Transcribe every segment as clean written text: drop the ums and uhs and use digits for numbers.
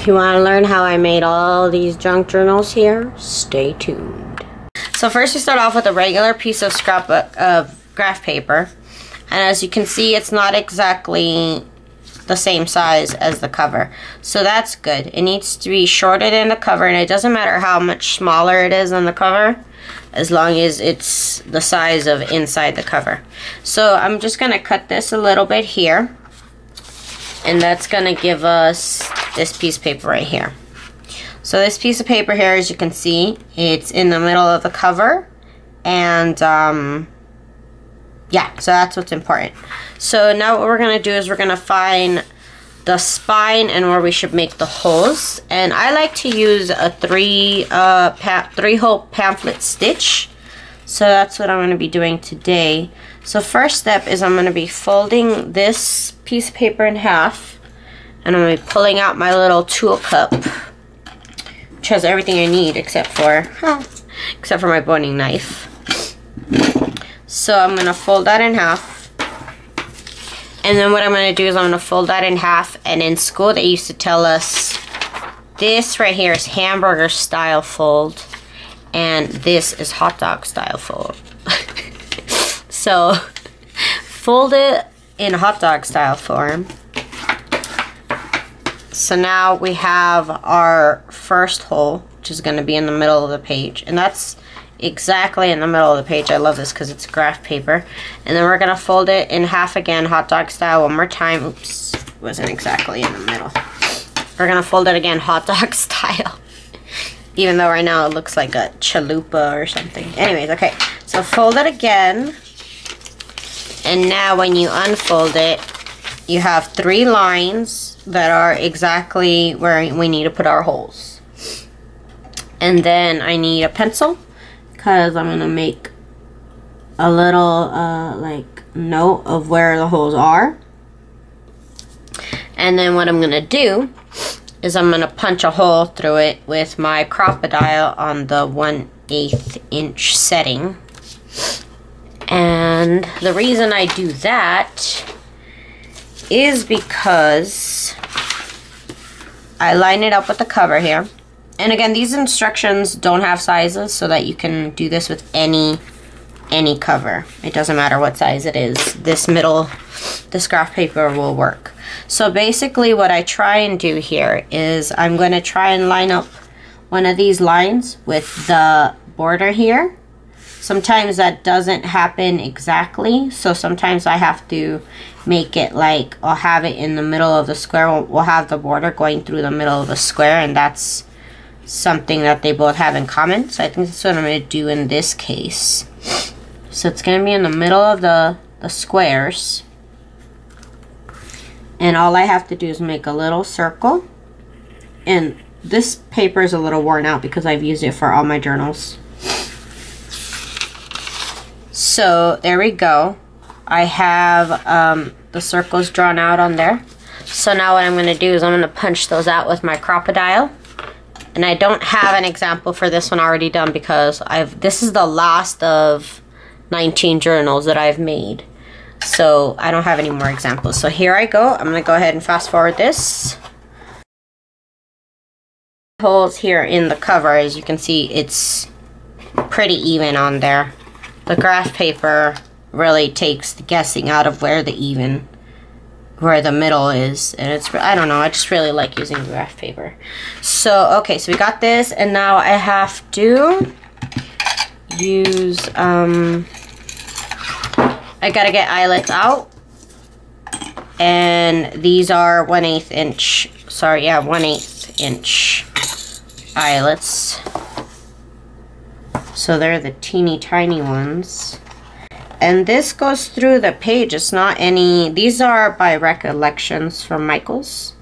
If you want to learn how I made all these junk journals here, stay tuned. So first we start off with a regular piece of scrapbook of graph paper. And as you can see, it's not exactly the same size as the cover. So that's good. It needs to be shorter than the cover, and it doesn't matter how much smaller it is than the cover, as long as it's the size of inside the cover. So I'm just going to cut this a little bit here. And that's going to give us this piece of paper right here. So this piece of paper here, as you can see, it's in the middle of the cover. And yeah, so that's what's important. So now what we're going to do is we're going to find the spine and where we should make the holes. And I like to use a three-hole pamphlet stitch. So that's what I'm going to be doing today. So first step is I'm going to be folding this piece of paper in half. And I'm going to be pulling out my little tool cup, which has everything I need except for my boning knife. So I'm going to fold that in half. And then what I'm going to do is I'm going to fold that in half. And in school they used to tell us this right here is hamburger style fold. And this is hot dog style fold. So fold it in hot dog style form. So now we have our first hole, which is going to be in the middle of the page. And that's exactly in the middle of the page. I love this because it's graph paper. And then we're going to fold it in half again, hot dog style, one more time. Oops, wasn't exactly in the middle. We're going to fold it again, hot dog style. Even though right now it looks like a chalupa or something. Anyways, okay. So fold it again. And now when you unfold it, you have 3 lines that are exactly where we need to put our holes. And then I need a pencil because I'm going to make a little like note of where the holes are. And then what I'm going to do is I'm going to punch a hole through it with my crocodile on the 1/8 inch setting. And the reason I do that is because I line it up with the cover here. And again, these instructions don't have sizes so that you can do this with any cover. It doesn't matter what size it is. This graph paper will work. So basically what I try and do here is I'm going to try and line up one of these lines with the border here. Sometimes that doesn't happen exactly, so sometimes I have to make it like I'll have it in the middle of the square. We'll have the border going through the middle of the square, and that's something that they both have in common. So I think that's what I'm going to do in this case. So it's going to be in the middle of the squares. And all I have to do is make a little circle. And this paper is a little worn out because I've used it for all my journals. So there we go. I have the circles drawn out on there. So now what I'm going to do is I'm going to punch those out with my crocodile. And I don't have an example for this one already done because this is the last of 19 journals that I've made. So I don't have any more examples. So here I go. I'm going to go ahead and fast forward this. Holes here in the cover, as you can see, it's pretty even on there. The graph paper really takes the guessing out of where the middle is, and it's, I don't know, I just really like using graph paper. So okay, so we got this, and now I have to use I gotta get eyelets out, and these are 1/8 inch, sorry, yeah, 1/8 inch eyelets. So they're the teeny tiny ones. And this goes through the page. It's not any, these are by Recollections from Michaels.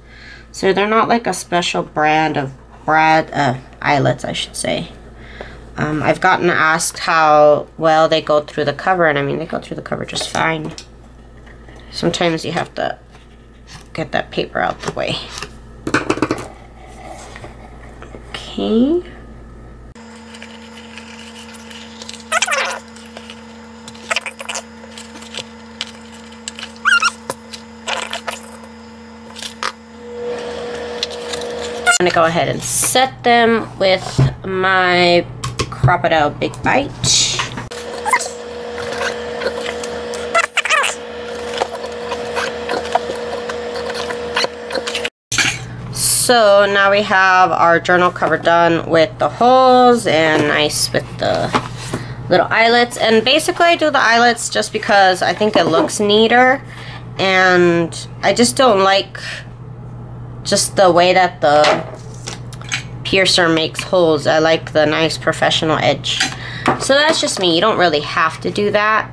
So they're not like a special brand of eyelets, I should say. I've gotten asked how well they go through the cover, and I mean, they go through the cover just fine. Sometimes you have to get that paper out the way. Okay. I'm gonna go ahead and set them with my Crocodile Big Bite. So now we have our journal cover done with the holes and nice with the little eyelets. And basically I do the eyelets just because I think it looks neater, and I just don't like just the way that the piercer makes holes. I like the nice professional edge. So that's just me. You don't really have to do that,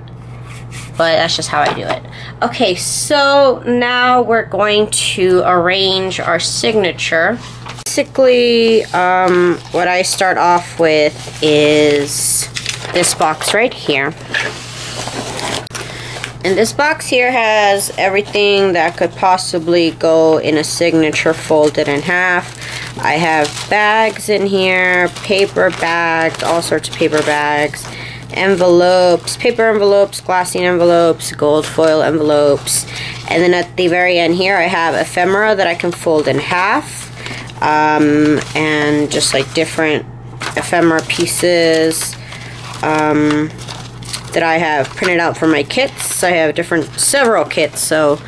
but that's just how I do it. Okay, so now we're going to arrange our signature. Basically, what I start off with is this box right here. And this box here has everything that could possibly go in a signature folded in half. I have bags in here, paper bags, all sorts of paper bags, envelopes, paper envelopes, glassine envelopes, gold foil envelopes, and then at the very end here I have ephemera that I can fold in half, and just like different ephemera pieces that I have printed out for my kits. I have several kits, so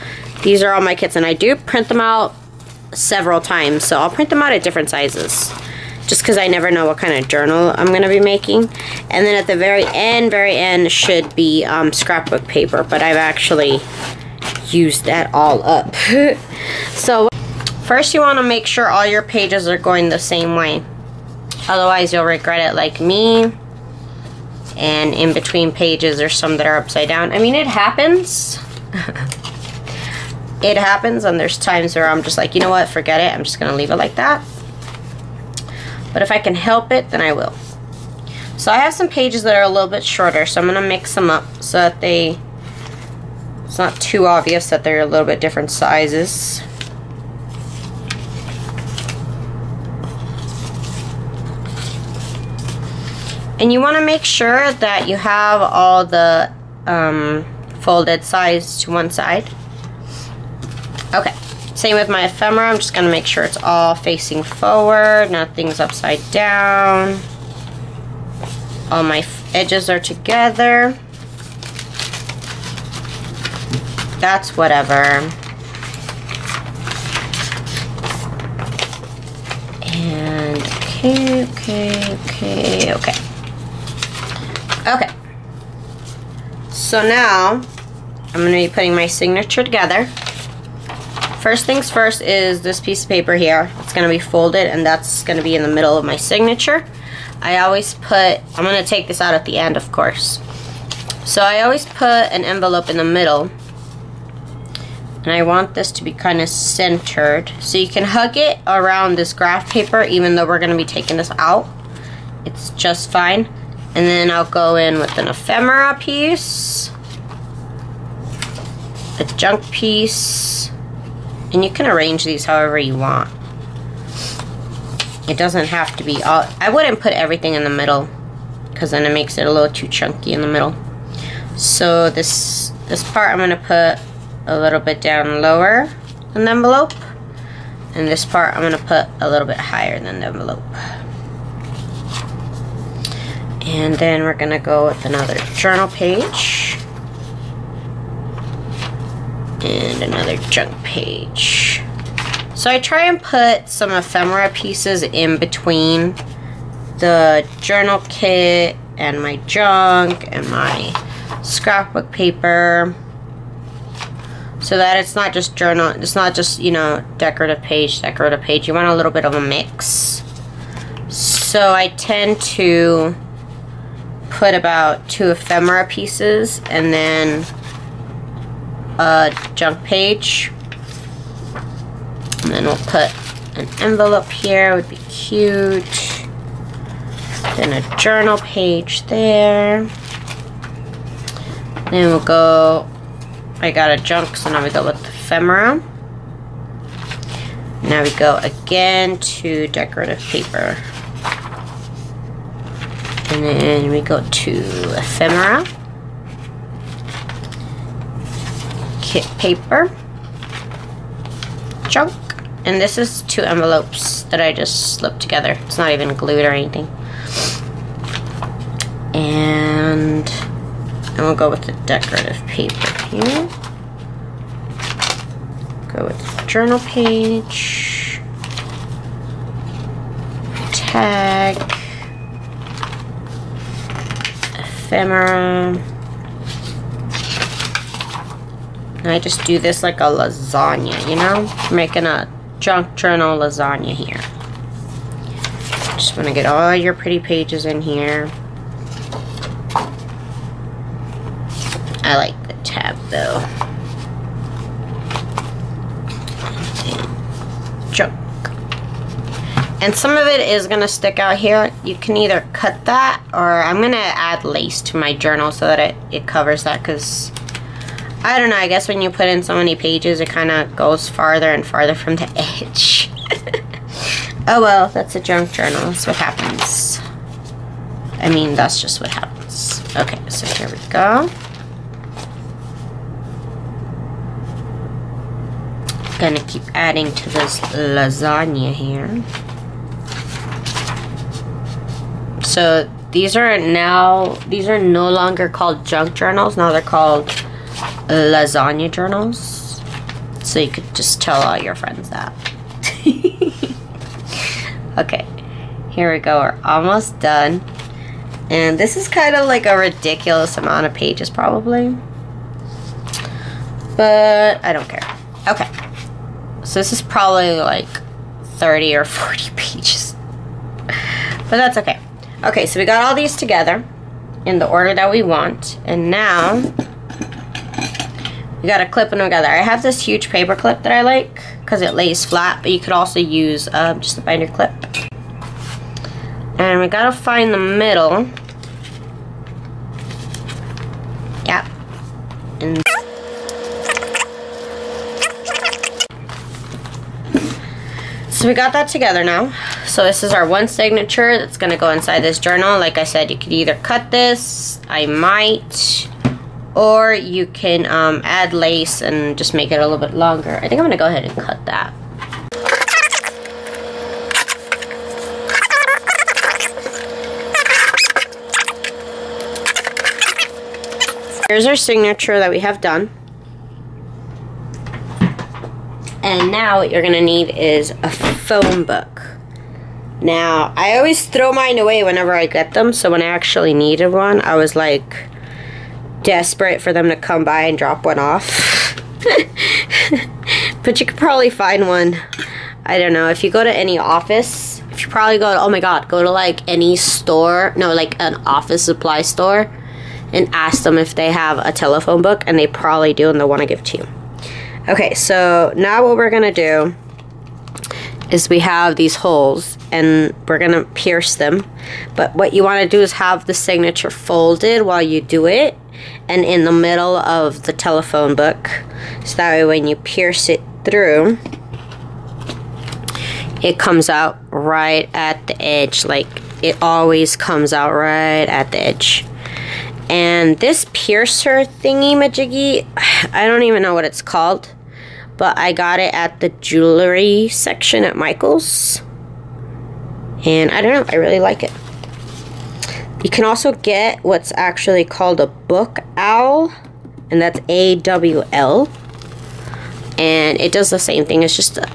these are all my kits, and I do print them out several times, so I'll print them out at different sizes just because I never know what kind of journal I'm going to be making. And then at the very end should be scrapbook paper, but I've actually used that all up. So first you want to make sure all your pages are going the same way, otherwise you'll regret it like me. And in between pages there's some that are upside down. I mean, it happens. It happens, and there's times where I'm just like, you know what, forget it, I'm just gonna leave it like that. But if I can help it, then I will. So I have some pages that are a little bit shorter, so I'm gonna mix them up so that it's not too obvious that they're a little bit different sizes. And you want to make sure that you have all the folded sides to one side. Okay, same with my ephemera. I'm just going to make sure it's all facing forward, nothing's upside down. All my edges are together. That's whatever. And okay. Okay, so now I'm going to be putting my signature together. First things first is this piece of paper here. It's going to be folded, and that's going to be in the middle of my signature. I'm going to take this out at the end, of course. So I always put an envelope in the middle, and I want this to be kind of centered. So you can hug it around this graph paper, even though we're going to be taking this out. It's just fine. And then I'll go in with an ephemera piece, a junk piece, and you can arrange these however you want. It doesn't have to be all. I wouldn't put everything in the middle because then it makes it a little too chunky in the middle. So this part I'm going to put a little bit down lower than the envelope, and this part I'm going to put a little bit higher than the envelope. And then we're going to go with another journal page and another junk page. So I try and put some ephemera pieces in between the journal kit and my junk and my scrapbook paper, so that it's not just journal, it's not just, you know, decorative page. You want a little bit of a mix. So I tend to put about 2 ephemera pieces and then a junk page, and then we'll put an envelope here, would be cute, then a journal page there, then we'll go, I got a junk, so now we go with the ephemera. Now we go again to decorative paper, and then we go to ephemera, kit paper, junk, And this is 2 envelopes that I just slipped together. It's not even glued or anything. And we'll go with the decorative paper here. Go with the journal page. Tag. Ephemera. And I just do this like a lasagna, you know? I'm making a junk journal lasagna here. Just want to get all your pretty pages in here. I like the tab though. Junk. And some of it is going to stick out here. You can either cut that, or I'm going to add lace to my journal so that it covers that, because I don't know, I guess when you put in so many pages, it kind of goes farther and farther from the edge. Oh well, that's a junk journal. That's what happens. I mean, that's just what happens. Okay, so here we go. Gonna keep adding to this lasagna here. So these are no longer called junk journals. Now they're called lasagna journals. So you could just tell all your friends that. Okay, here we go. We're almost done. And this is kind of like a ridiculous amount of pages probably, but I don't care. Okay, so this is probably like 30 or 40 pages, but that's okay. Okay, so we got all these together in the order that we want, and now we gotta clip them together. I have this huge paper clip that I like because it lays flat, but you could also use just a binder clip. And we gotta find the middle. Yep. And so we got that together now. So this is our one signature that's gonna go inside this journal. Like I said, you could either cut this, I might, or you can add lace and just make it a little bit longer. I think I'm gonna go ahead and cut that. Here's our signature that we have done. And now what you're gonna need is a phone book. Now, I always throw mine away whenever I get them, so when I actually needed one, I was like desperate for them to come by and drop one off. But you could probably find one. I don't know, if you go to any office, if you probably go to, oh my god, go to like any store, no, like an office supply store, and ask them if they have a telephone book, and they probably do, and they'll want to give it to you. Okay, so now what we're gonna do is we have these holes, and we're gonna pierce them. But what you want to do is have the signature folded while you do it, and in the middle of the telephone book, so that way when you pierce it through, it comes out right at the edge. Like, it always comes out right at the edge. And this piercer thingy-majiggy, I don't even know what it's called, but I got it at the jewelry section at Michael's. And I don't know, I really like it. You can also get what's actually called a book owl, and that's AWL. And it does the same thing, it's just a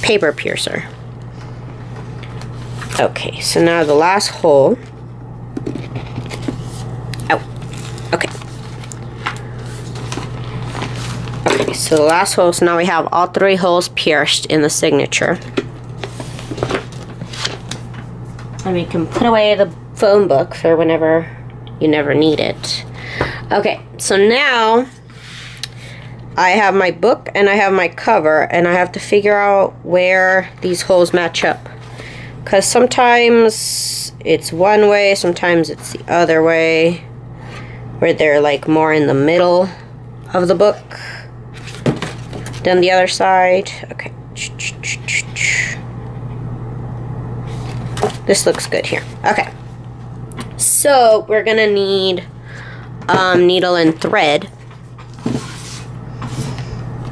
paper piercer. Okay, so now the last hole. Okay. Okay, so the last hole, so now we have all 3 holes pierced in the signature. And we can put away the phone book for whenever you never need it. Okay, so now I have my book and I have my cover, and I have to figure out where these holes match up. Because sometimes it's one way, sometimes it's the other way, where they're like more in the middle of the book than the other side. Okay. This looks good here. Okay. So we're gonna need needle and thread.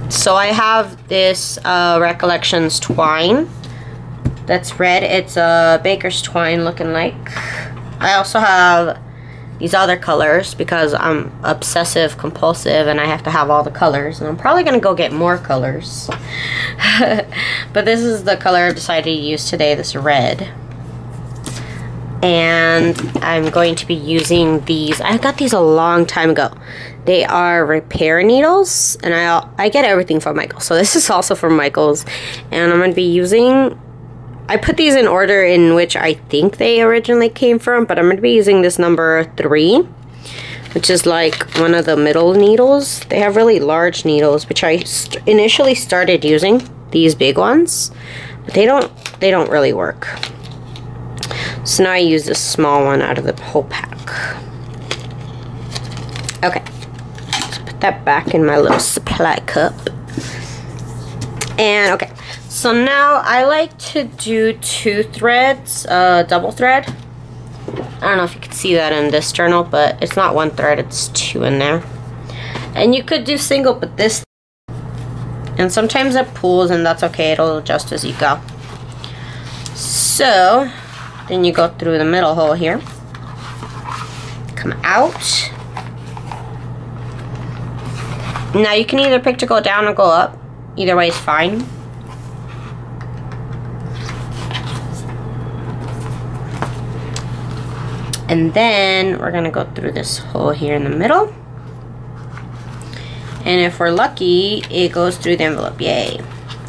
So So I have this Recollections twine that's red. It's a baker's twine looking like. I also have these other colors because I'm obsessive compulsive and I have to have all the colors, and I'm probably gonna go get more colors. But this is the color I've decided to use today, this red. And I'm going to be using these. I got these a long time ago. They are repair needles, and I get everything from Michaels. So this is also from Michaels, and I'm going to be using, I put these in order in which I think they originally came from, but I'm going to be using this number 3, which is like one of the middle needles. They have really large needles, which I initially started using, these big ones, but they don't really work. So now I use this small one out of the whole pack. Okay, let's put that back in my little supply cup. And okay, so now I like to do 2 threads, double thread. I don't know if you can see that in this journal, but it's not 1 thread, it's 2 in there. And you could do single, but this, and sometimes it pulls, and that's okay, it'll adjust as you go. So then you go through the middle hole here, come out. Now you can either pick to go down or go up. Either way is fine. And then we're gonna go through this hole here in the middle. And if we're lucky, it goes through the envelope, yay.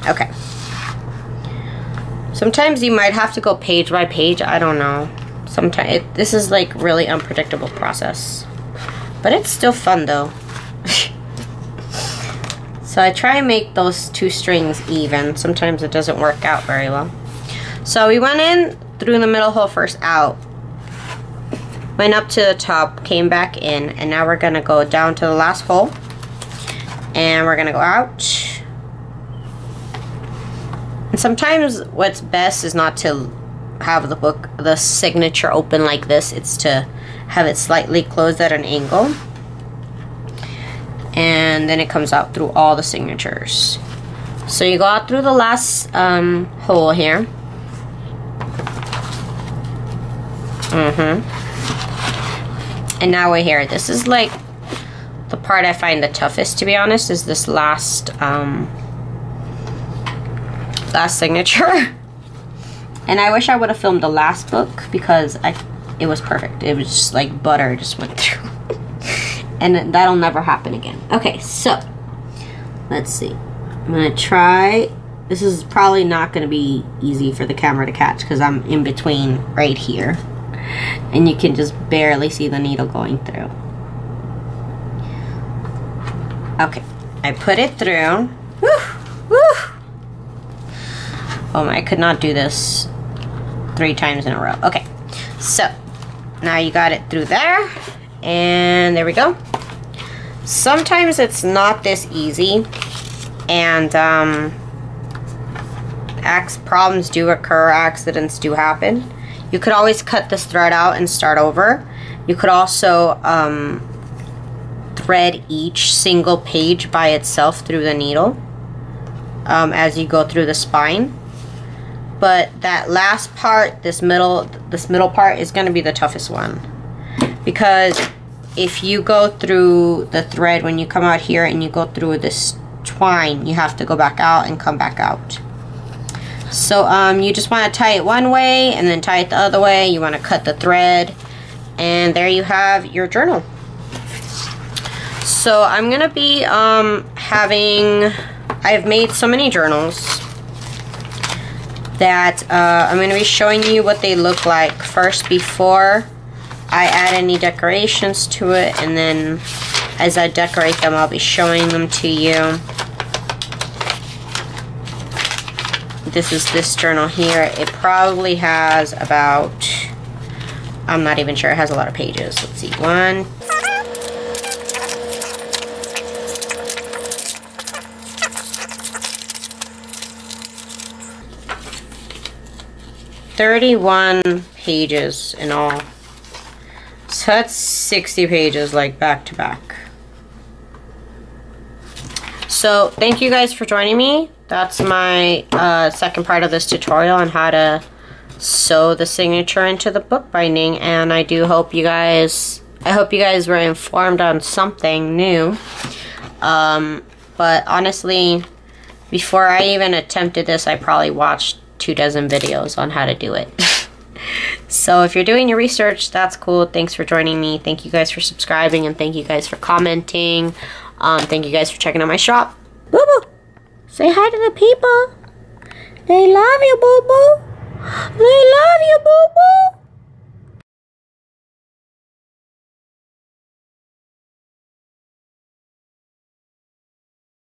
Okay. Sometimes you might have to go page by page, I don't know. Sometimes, this is like really unpredictable process. But it's still fun though. So I try and make those 2 strings even. Sometimes it doesn't work out very well. So we went in through the middle hole first out. Went up to the top, came back in, and now we're gonna go down to the last hole. And we're gonna go out. And sometimes what's best is not to have the signature open like this. It's to have it slightly closed at an angle. And then it comes out through all the signatures. So you go out through the last hole here. And now we're here. This is like the part I find the toughest, to be honest, is this last signature. And I wish I would have filmed the last book because it was perfect. It was just like butter just went through. And that'll never happen again. Okay, so let's see. I'm gonna try. This is probably not gonna be easy for the camera to catch because I'm in between right here. And you can just barely see the needle going through. Okay, I put it through. Woo, woo. Oh my, I could not do this 3 times in a row. Okay, so now you got it through there. And there we go. Sometimes it's not this easy, and problems do occur, accidents do happen. You could always cut this thread out and start over. You could also thread each single page by itself through the needle as you go through the spine. But that last part, this middle part, is going to be the toughest one. Because if you go through the thread, when you come out here and you go through this twine, you have to go back out and come back out. So you just want to tie it one way and then tie it the other way. You want to cut the thread, and there you have your journal. So I'm going to be I've made so many journals that I'm going to be showing you what they look like first before I add any decorations to it, and then as I decorate them, I'll be showing them to you. This is this journal here. It probably has about, I'm not even sure, it has a lot of pages. Let's see, 1, 31 pages in all. So that's 60 pages like back to back. So thank you guys for joining me. That's my second part of this tutorial on how to sew the signature into the book binding, and I do hope you guys, were informed on something new. But honestly, before I even attempted this, I probably watched 24 videos on how to do it. So if you're doing your research, that's cool. Thanks for joining me. Thank you guys for subscribing, and thank you guys for commenting. Thank you guys for checking out my shop. Boo boo, say hi to the people. They love you, boo boo. They love you, boo boo.